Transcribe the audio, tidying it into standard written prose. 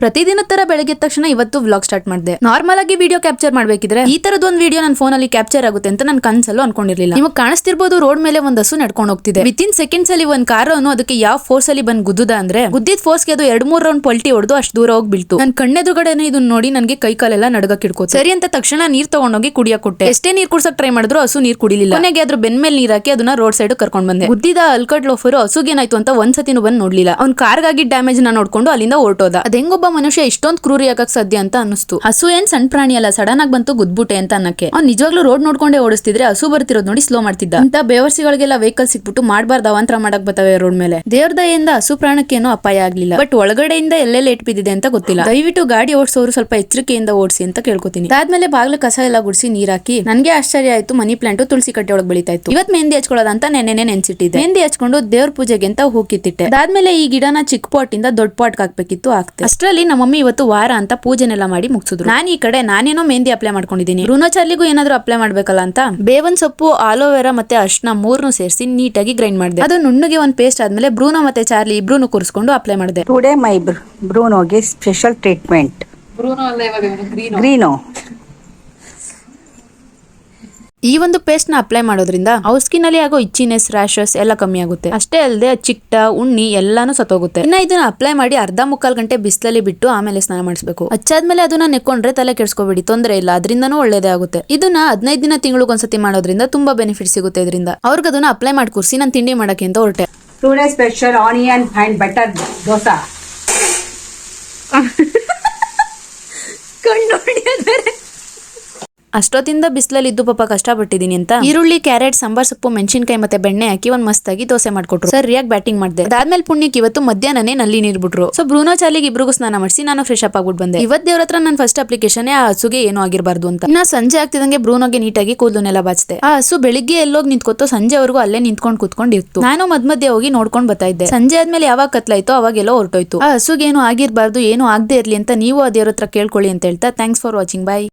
ಪ್ರತಿದಿನ ತರ ಬೆಳಗ್ಗೆ ತಕ್ಷಣ ಇವತ್ತು ವ್ಲಾಗ್ ಸ್ಟಾರ್ಟ್ ಮಾಡಿದೆ. ನಾರ್ಮಲ್ ಆಗಿ ವಿಡಿಯೋ ಕ್ಯಾಪ್ಚರ್ ಮಾಡ್ಬೇಕಿದ್ರೆ ಈ ತರದ ಒಂದು ವಿಡಿಯೋ ನನ್ನ ಫೋನ್ ಅಲ್ಲಿ ಕ್ಯಾಪ್ಚರ್ ಆಗುತ್ತೆ ಅಂತ ನಾನು ಕನ್ಸಲ್ಲೂ ಅನ್ಕೊಂಡಿರ್ಲಿಲ್ಲ. ನಿಮಗೆ ಕಾಣಿಸ್ತಿರ್ಬೋದು ರೋಡ್ ಮೇಲೆ ಒಂದ್ ಹಸು ನಡ್ಕೊಂಡು ಹೋಗ್ತಿದೆ. ವಿತಿನ್ ಸೆಕೆಂಡ್ಸ್ ಅಲ್ಲಿ ಒಂದ್ ಕಾರ್ ಅದಕ್ಕೆ ಯಾವ ಫೋರ್ಸ್ ಅಲ್ಲಿ ಬಂದ್ ಗುದ್ದುದ ಅಂದ್ರೆ ಗುದ್ದಿದ ಫೋರ್ಸ್ ಗೆ ಅದು 2-3 ರೌಂಡ್ ಪಲ್ಟಿ ಹೊಡೆದು ಅಷ್ಟು ದೂರ ಹೋಗಿ ಬೀಳ್ತು. ನನ್ ಕಣ್ಣೆದುರುಗಡೆನೆ ಇದನ್ನ ನೋಡಿ ನನಗೆ ಕೈ ಕಾಲೆಲ್ಲ ನಡಗಕ್ಕೆ ಹಿಡ್ಕೋ. ಸರಿ ಅಂತ ತಕ್ಷಣ ನೀರ್ ತಗೊಂಡೋಗಿ ಕುಡಿಯಕ್ ಕೊಟ್ಟೆ. ಎಷ್ಟೇ ನೀರ್ ಕುಡ್ಸಕ್ ಟ್ರೈ ಮಾಡಿದ್ರು ಹಸು ನೀರ್ ಕುಡಿಲಿಲ್ಲ. ಕೊನೆಗೆ ಅದ್ರ ಬೆನ್ ಮೇಲೆ ನೀರ್ ಹಾಕಿ ಅದನ್ನ ರೋಡ್ ಸೈಡ್ ಕರ್ಕೊಂಡ್ ಬಂದೆ. ಗುದ್ದಿದ ಅಲ್ಕಡ್ ಲೋಫರ್ ಹಸುಗೇನಾಯ್ತು ಅಂತ ಒಂದ್ಸತಿನೂ ಬಂದ್ ನೋಡ್ಲಿಲ್ಲ. ಅವ್ನ್ ಕಾರ್ಗಾಗಿ ಡ್ಯಾಮೇಜ್ ನ ನೋಡ್ಕೊಂಡು ಅಲ್ಲಿಂದ ಹೊರಟೋದ. ಅದ್ ಹೆಂಗೊಬ್ಬ ಮನುಷ್ಯ ಇಷ್ಟೊಂದು ಕ್ರೂರಿ ಆಗಕ್ ಸಾಧ್ಯ ಅಂತ ಅನಿಸ್ತು. ಹಸು ಏನ್ ಸಣ್ಣ ಪ್ರಾಣಿ ಅಲ್ಲ, ಸಡನ್ ಆಗಿ ಬಂತು ಗುದ್ಬಿಟ್ಟೆ ಅಂತ ಅನ್ನಕ್ಕೆ. ಅವ್ನ್ ನಿಜವಾಗ್ಲೂ ರೋಡ್ ನೋಡ್ಕೊಂಡೆ ಓಡಿಸ್ತಿದ್ರೆ ಹಸು ಬರ್ತಿರೋದ್ ನೋಡಿ ಸ್ಲೋ ಮಾಡ್ತಿದ್ದ. ಅಂತ ಬೇವರ್ಸಿಗಳಿಗೆಲ್ಲ ವೆಹಿಕಲ್ ಸಿಕ್ಬಿಟ್ಟು ಮಾಡಬಾರ್ದು ಅವಾಂತರ ಮಾಡಕ್ ಬರ್ತವೆ ರೋಡ್ ಮೇಲೆ. ದೇವ್ರ ದಯೆಯಿಂದ ಹಸು ಪ್ರಾಣಕ್ಕೇನೋ ಅಪಾಯ ಆಗ್ಲಿಲ್ಲ. ಬಟ್ ಒಳಗಡೆಯಿಂದ ಎಲ್ಲೆಲ್ಲ ಏಟ್ ಬಿದ್ದಿದೆ ಅಂತ ಗೊತ್ತಿಲ್ಲ. ದಯವಿಟ್ಟು ಗಾಡಿ ಓಡಿಸೋರು ಸ್ವಲ್ಪ ಎಚ್ಚರಿಕೆಯಿಂದ ಓಡಿಸಿ ಅಂತ ಕೇಳ್ಕೊತೀನಿ. ಅದಾದ್ಮೇಲೆ ಬಾಗ್ಲು ಕಸ ಎಲ್ಲ ಗುಡಿಸಿ ನೀರ್ ಹಾಕಿ ನನ್ಗೆ ಆಶ್ಚರ್ಯ ಆಯ್ತು, ಮನಿ ಪ್ಲಾಂಟ್ ತುಳಸಿ ಕಟ್ಟೆ ಒಳಗೆ ಬೆಳಿತಾ ಇತ್ತು. ಇವತ್ ಮೆಹಂದಿ ಹಚ್ಕೊಳ್ಳೋದಂತ ನೆನ್ನೆನೆ ನೆನ್ಸಿಟ್ಟಿದ್ದೆ. ಮೆಹಂದಿ ಹಚ್ಕೊಂಡು ದೇವ್ರ ಪೂಜೆಗೆ ಅಂತ ಹೂಕಿತ್ತಿಟ್ಟೆ. ಅದಾದ್ಮೇಲೆ ಈ ಗಿಡನ ಚಿಕ್ಕ ಪಾಟ್ ಇಂದ ದೊಡ್ಡ ಪಾಟ್ ಹಾಕ್ಬೇಕಿತ್ತು, ಆಗ್ತದೆ. ಅಷ್ಟರಲ್ಲಿ ನಮ್ಮ ಮಮ್ಮಿ ಇವತ್ತು ವಾರ ಅಂತ ಪೂಜೆನೆಲ್ಲ ಮಾಡಿ ಮುಗಿಸಿದ್ರು. ನಾನು ಈ ಕಡೆ ನಾನೇನೋ ಮೆಹಂದಿ ಅಪ್ಲೈ ಮಾಡ್ಕೊಂಡಿದ್ದೀನಿ. ಬ್ರೂನೋ ಚಾರ್ಲಿಗೂ ಏನಾದ್ರು ಅಪ್ಲೈ ಮಾಡ್ಬೇಕಲ್ಲ ಅಂತ ಬೇವನ್ ಸೊಪ್ಪು, ಆಲೋವೆರಾ ಮತ್ತೆ ಅರ್ಶನ 3 ಸೇರಿಸಿ ನೀಟಾಗಿ ಗ್ರೈಂಡ್ ಮಾಡಿದೆ. ಅದು ನುಣ್ಣಗೆ ಒಂದು ಪೇಸ್ಟ್ ಆದ್ಮೇಲೆ ಬ್ರೂನೋ ಮತ್ತೆ ಚಾರ್ಲಿ ಇಬ್ರು ಕೂರಿಸ್ಕೊಂಡು ಅಪ್ಲೈ ಮಾಡಿದೆ. ಟುಡೇ ಮೈ ಬ್ರೂನೋಗೆ ಸ್ಪೆಷಲ್ ಟ್ರೀಟ್ಮೆಂಟ್. ಬ್ರೂನೋ ಅಲ್ಲ, ಇವಾಗ ಗ್ರೀನೋ. ಈ ಒಂದು ಪೇಸ್ಟ್ ನ ಅಪ್ಲೈ ಮಾಡೋದ್ರಿಂದ ಅವ್ರ ಸ್ಕಿನ್ ಅಲ್ಲಿ ಆಗೋ ಇಚ್ಚಿನೆಸ್, ರ್ಯಾಶಸ್ ಎಲ್ಲ ಕಮ್ಮಿ ಆಗುತ್ತೆ. ಅಷ್ಟೇ ಅಲ್ಲದೆ ಚಿಟ್ಟ, ಉಣ್ಣಿ ಎಲ್ಲಾನು ಸತ್ತೋಗುತ್ತೆ. ಇನ್ನ ಇದನ್ನ ಅಪ್ಲೈ ಮಾಡಿ 1/2-3 ಗಂಟೆ ಬಿಸಿಲಲ್ಲಿ ಬಿಟ್ಟು ಆಮೇಲೆ ಸ್ನಾನ ಮಾಡಿಸ್ಬೇಕು. ಹಚ್ಚಾದ್ಮೇಲೆ ಅದನ್ನ ನೆಕ್ಕೊಂಡ್ರೆ ತಲೆ ಕೆಡ್ಸ್ಕೊಬೇಡಿ, ತೊಂದರೆ ಇಲ್ಲ, ಅದರಿಂದನೂ ಒಳ್ಳೇದೇ ಆಗುತ್ತೆ. ಇದನ್ನ 15 ದಿನ ತಿಂಗಳಿಗೊಂದ್ಸತಿ ಮಾಡೋದ್ರಿಂದ ತುಂಬಾ ಬೆನಿಫಿಟ್ ಸಿಗುತ್ತೆ ಇದರಿಂದ. ಅವ್ರಿಗೆ ಅದನ್ನ ಅಪ್ಲೈ ಮಾಡಿ ಕೂರಿಸಿ ನಾನು ತಿಂಡಿ ಮಾಡಕ್ಕೆ ಅಂತ ಹೊರಟೆ. Today special onion and butter dosa. ಅಷ್ಟೊತ್ತಿಂದ ಬಿಸಿಲಲ್ಲಿ ಇದ್ದು ಪಾಪ ಕಷ್ಟಪಟ್ಟಿದೀನಿ ಅಂತ ಈರುಳ್ಳಿ, ಕ್ಯಾರೆಟ್, ಸಾಂಬಾರ್ ಸೊಪ್ಪು, ಮೆಣಸಿನಕಾಯಿ ಮತ್ತೆ ಬೆಣ್ಣೆ ಹಾಕಿ ಒಂದ್ ಮಸ್ತಾಗಿ ದೋಸೆ ಮಾಡ್ಕೊಟ್ರು. ಸರಿಯಾಗಿ ಬ್ಯಾಟಿಂಗ್ ಮಾಡಿದೆ. ಅದಾದ್ಮೇಲೆ ಪುಣ್ಯಕ್ಕೆ ಇವತ್ತು ಮಧ್ಯಾಹ್ನನೇ ನಲ್ಲಿ ನೀರ್ ಬಿಟ್ರು. ಸೊ ಬ್ರೂನೋ ಚಾರ್ಲಿಗೆ ಇಬ್ರಿಗೂ ಸ್ನಾನ ಮಾಡಿಸಿ ನಾನು ಫ್ರೆಶ್ ಅಪ್ ಆಗ್ಬಿಟ್ಟು ಬಂದೆ. ಇವತ್ತು ದೇವ್ರ ಹತ್ರ ನನ್ನ ಫಸ್ಟ್ ಅಪ್ಲಿಕೇಶನ್ ಆ ಹಸುಗೆ ಏನೂ ಆಗಿರಬಾರ್ದು ಅಂತ. ಇನ್ನ ಸಂಜೆ ಆಗ್ತಿದಂಗೆ ಬ್ರೂನೋಗೆ ನೀಟಾಗಿ ಕೂದಲನ್ನೆಲ್ಲ ಬಾಚಿದೆ. ಆ ಹಸು ಬೆಳಿಗ್ಗೆ ಎಲ್ಲೋಗಿ ನಿಂತ್ಕೊತ್ತು ಸಂಜೆವರೆಗೂ ಅಲ್ಲೇ ನಿಂತ್ಕೊಂಡು ಕೂತ್ಕೊಂಡಿತ್ತು. ನಾನು ಮಧ್ಯ ಹೋಗಿ ನೋಡ್ಕೊಂಡು ಬರ್ತಾ ಇದ್ದೆ. ಸಂಜೆ ಆದ್ಮೇಲೆ ಯಾವಾಗ ಕತ್ಲಾಯ್ತೋ ಅವಾಗೆಲ್ಲೋ ಹೊರಟೋಯ್ತು. ಆ ಹಸುಗೆ ಏನು ಆಗಿರ್ಬಾರ್ದು, ಏನು ಆಗದೆ ಇರ್ಲಿ ಅಂತ ನೀವು ಆ ದೇವ್ರ ಹತ್ರ ಕೇಳ್ಕೊಳ್ಳಿ ಅಂತ ಹೇಳ್ತಾ ಥ್ಯಾಂಕ್ಸ್ ಫಾರ್ ವಾಚಿಂಗ್. ಬಾಯ್.